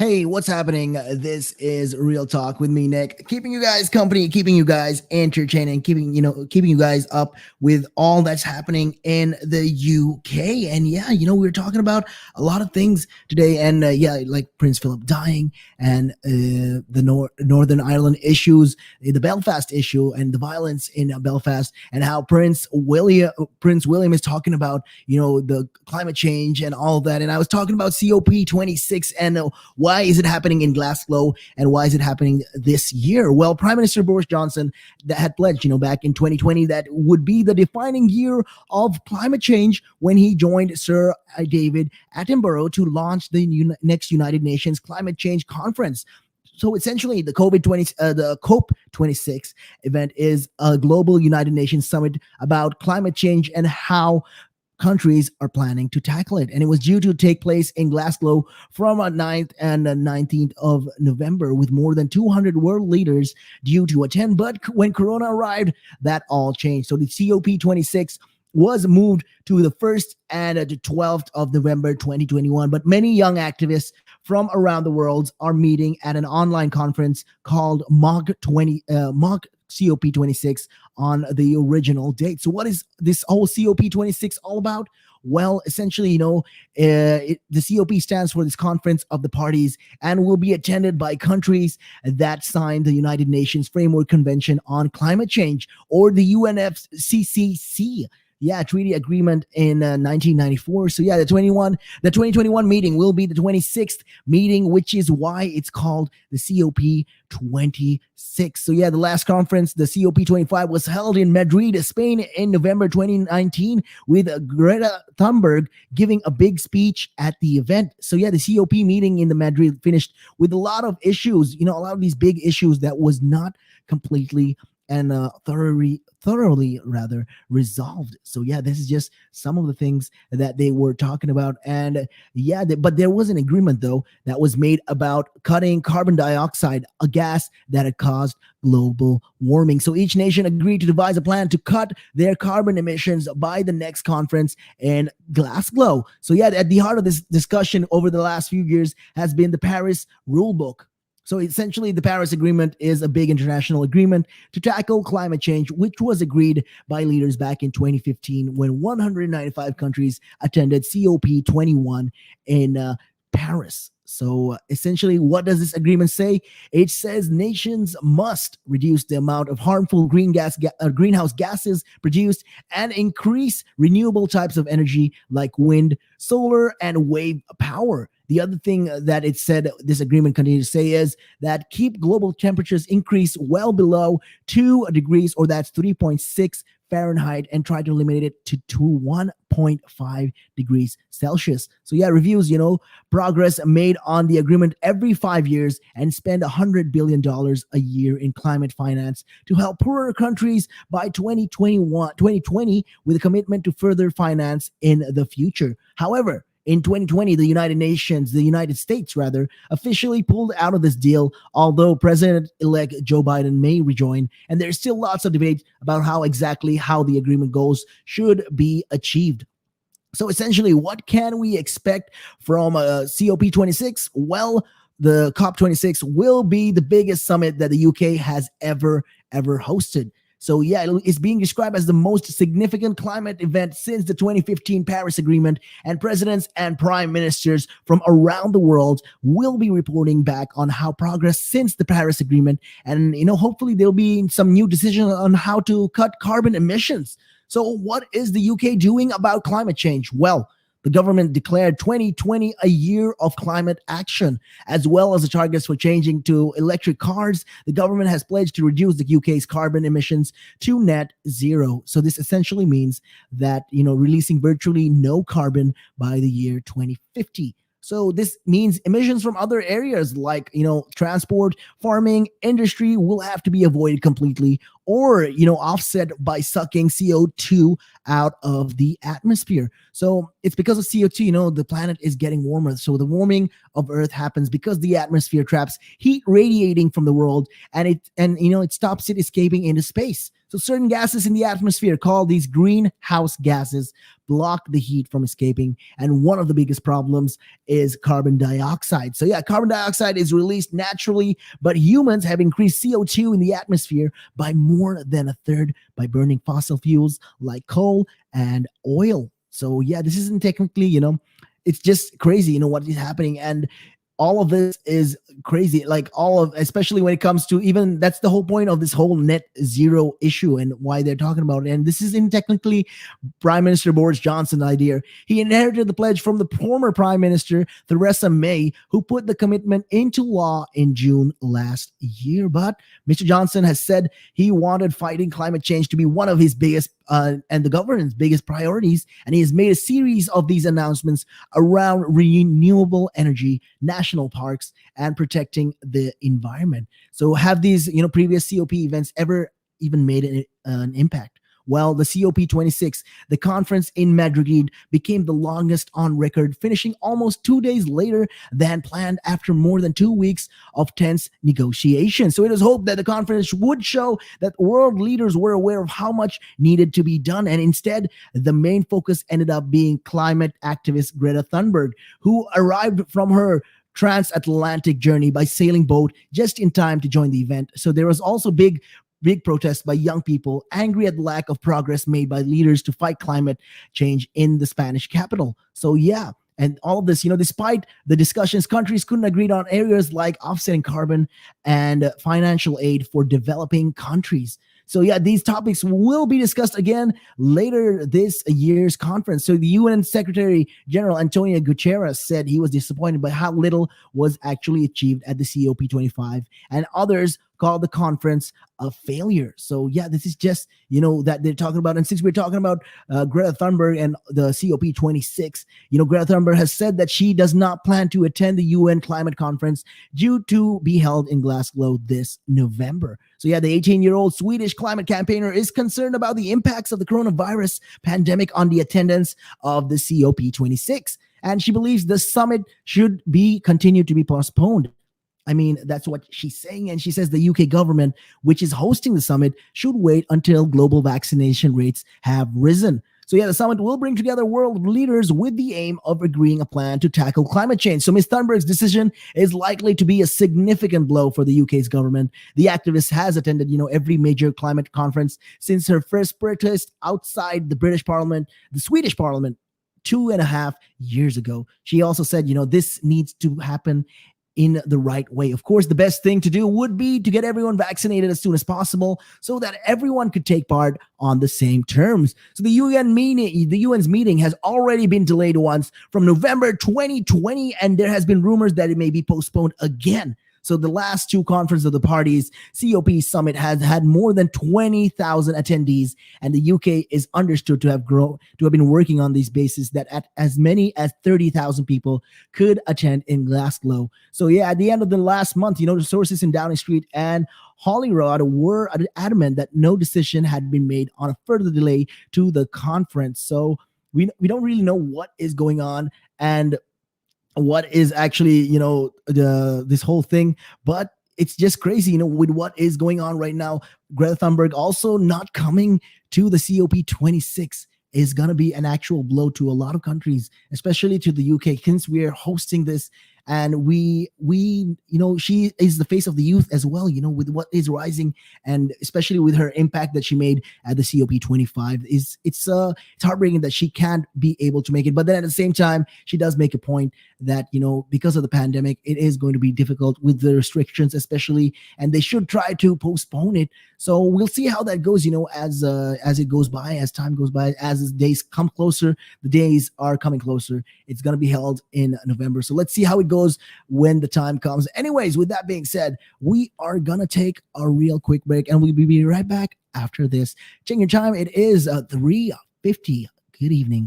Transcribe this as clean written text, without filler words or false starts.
Hey, what's happening? This is Real Talk with me, Nick, keeping you guys company, keeping you guys entertaining, keeping you guys up with all that's happening in the UK. And yeah, we were talking about a lot of things today, and like Prince Philip dying, and the Northern Ireland issues, the Belfast issue, and the violence in Belfast, and how Prince William is talking about the climate change and all of that. And I was talking about COP26 and why is it happening in Glasgow and why is it happening this year? Well, Prime Minister Boris Johnson that had pledged, back in 2020 that would be the defining year of climate change when he joined Sir David Attenborough to launch the next United Nations Climate Change Conference. So essentially, the COP26 event is a global United Nations summit about climate change and how countries are planning to tackle it. And it was due to take place in Glasgow from 9th and 19th of November, with more than 200 world leaders due to attend. But when Corona arrived, that all changed. So the COP26 was moved to the 1st and the 12th of November 2021. But many young activists from around the world are meeting at an online conference called Mock COP26 on the original date. So what is this whole COP26 all about? Well, essentially, the COP stands for this Conference of the Parties and will be attended by countries that signed the United Nations Framework Convention on Climate Change, or the UNFCCC. Treaty agreement in 1994. So the 2021 meeting will be the 26th meeting, which is why it's called the COP26. So the last conference, the COP25, was held in Madrid, Spain in November 2019, with Greta Thunberg giving a big speech at the event. So the COP meeting in the Madrid finished with a lot of issues, a lot of these big issues that was not completely and thoroughly rather resolved. So this is just some of the things that they were talking about. And but there was an agreement though that was made about cutting carbon dioxide, a gas that had caused global warming. So each nation agreed to devise a plan to cut their carbon emissions by the next conference in Glasgow. So at the heart of this discussion over the last few years has been the Paris Rule Book. So essentially, the Paris Agreement is a big international agreement to tackle climate change, which was agreed by leaders back in 2015 when 195 countries attended COP21 in Paris. So essentially, what does this agreement say? It says nations must reduce the amount of harmful greenhouse gases produced and increase renewable types of energy like wind, solar, and wave power. The other thing that it said this agreement continues to say is that keep global temperatures increase well below 2 degrees, or that's 3.6 Fahrenheit, and try to eliminate it to 1.5 degrees Celsius. So reviews, progress made on the agreement every 5 years and spend $100 billion a year in climate finance to help poorer countries by 2020, with a commitment to further finance in the future. However, in 2020, the United States, officially pulled out of this deal, although President-elect Joe Biden may rejoin. And there's still lots of debate about how the agreement goes should be achieved. So essentially, what can we expect from COP26? Well, the COP26 will be the biggest summit that the UK has ever hosted. So it's being described as the most significant climate event since the 2015 Paris Agreement, and presidents and prime ministers from around the world will be reporting back on how progress since the Paris Agreement, and hopefully there'll be some new decisions on how to cut carbon emissions. So what is the UK doing about climate change? Well, the government declared 2020 a year of climate action, as well as the targets for changing to electric cars. The government has pledged to reduce the UK's carbon emissions to net zero. So this essentially means that, releasing virtually no carbon by the year 2050. So this means emissions from other areas like, transport, farming, industry will have to be avoided completely, or offset by sucking CO2 out of the atmosphere. So it's because of CO2, the planet is getting warmer. So the warming of Earth happens because the atmosphere traps heat radiating from the world, and it stops it escaping into space. So certain gases in the atmosphere, called these greenhouse gases, block the heat from escaping. And one of the biggest problems is carbon dioxide. So yeah, carbon dioxide is released naturally, but humans have increased CO2 in the atmosphere by more than a third by burning fossil fuels like coal and oil. So yeah, this isn't technically, it's just crazy, what is happening. And all of this is crazy, like especially when it comes to, even that's the whole point of this whole net zero issue and why they're talking about it. And this isn't technically Prime Minister Boris Johnson idea. He inherited the pledge from the former Prime Minister Theresa May, who put the commitment into law in June last year. But Mr. Johnson has said he wanted fighting climate change to be one of his biggest and the government's biggest priorities, and he has made a series of these announcements around renewable energy, national parks, and protecting the environment. So have these previous COP events ever even made an impact? Well, the COP26, the conference in Madrid, became the longest on record, finishing almost 2 days later than planned after more than 2 weeks of tense negotiations. So it is hoped that the conference would show that world leaders were aware of how much needed to be done. And instead, the main focus ended up being climate activist Greta Thunberg, who arrived from her transatlantic journey by sailing boat just in time to join the event. So there was also big protests by young people angry at the lack of progress made by leaders to fight climate change in the Spanish capital. So yeah, and all of this, despite the discussions, countries couldn't agree on areas like offsetting carbon and financial aid for developing countries. So yeah, these topics will be discussed again later this year's conference. So the UN Secretary General Antonio Guterres said he was disappointed by how little was actually achieved at the COP25, and others called the conference a failure. So yeah, this is just that they're talking about. And since we're talking about Greta Thunberg and the COP26, Greta Thunberg has said that she does not plan to attend the UN climate conference due to be held in Glasgow this November. So yeah, the 18-year-old Swedish climate campaigner is concerned about the impacts of the coronavirus pandemic on the attendance of the COP26, and she believes the summit should be continued to be postponed. I mean, that's what she's saying. And she says the UK government, which is hosting the summit, should wait until global vaccination rates have risen. So yeah, the summit will bring together world leaders with the aim of agreeing a plan to tackle climate change. So Ms. Thunberg's decision is likely to be a significant blow for the UK's government. The activist has attended, every major climate conference since her first protest outside the British Parliament, the Swedish Parliament, 2.5 years ago. She also said, this needs to happen in the right way. Of course, the best thing to do would be to get everyone vaccinated as soon as possible so that everyone could take part on the same terms. So the UN's meeting has already been delayed once from November 2020, and there has been rumors that it may be postponed again. So the last two conferences of the parties, COP summit, has had more than 20,000 attendees, and the UK is understood to have been working on these bases that at as many as 30,000 people could attend in Glasgow. So yeah, at the end of the last month, the sources in Downing Street and Holyrood were adamant that no decision had been made on a further delay to the conference. So we don't really know what is going on and what is actually this whole thing, but it's just crazy with what is going on right now. Greta Thunberg also not coming to the COP26 is going to be an actual blow to a lot of countries, especially to the UK, since we are hosting this. And we she is the face of the youth as well, with what is rising, and especially with her impact that she made at the COP25. It's heartbreaking that she can't be able to make it. But then at the same time, she does make a point that, because of the pandemic, it is going to be difficult with the restrictions, especially, and they should try to postpone it. So we'll see how that goes, as it goes by, as time goes by, as the days come closer. The days are coming closer. It's going to be held in November. So let's see how it goes when the time comes. Anyways, with that being said, we are going to take a real quick break, and we'll be right back after this. Check your time. It is 3:50. Good evening.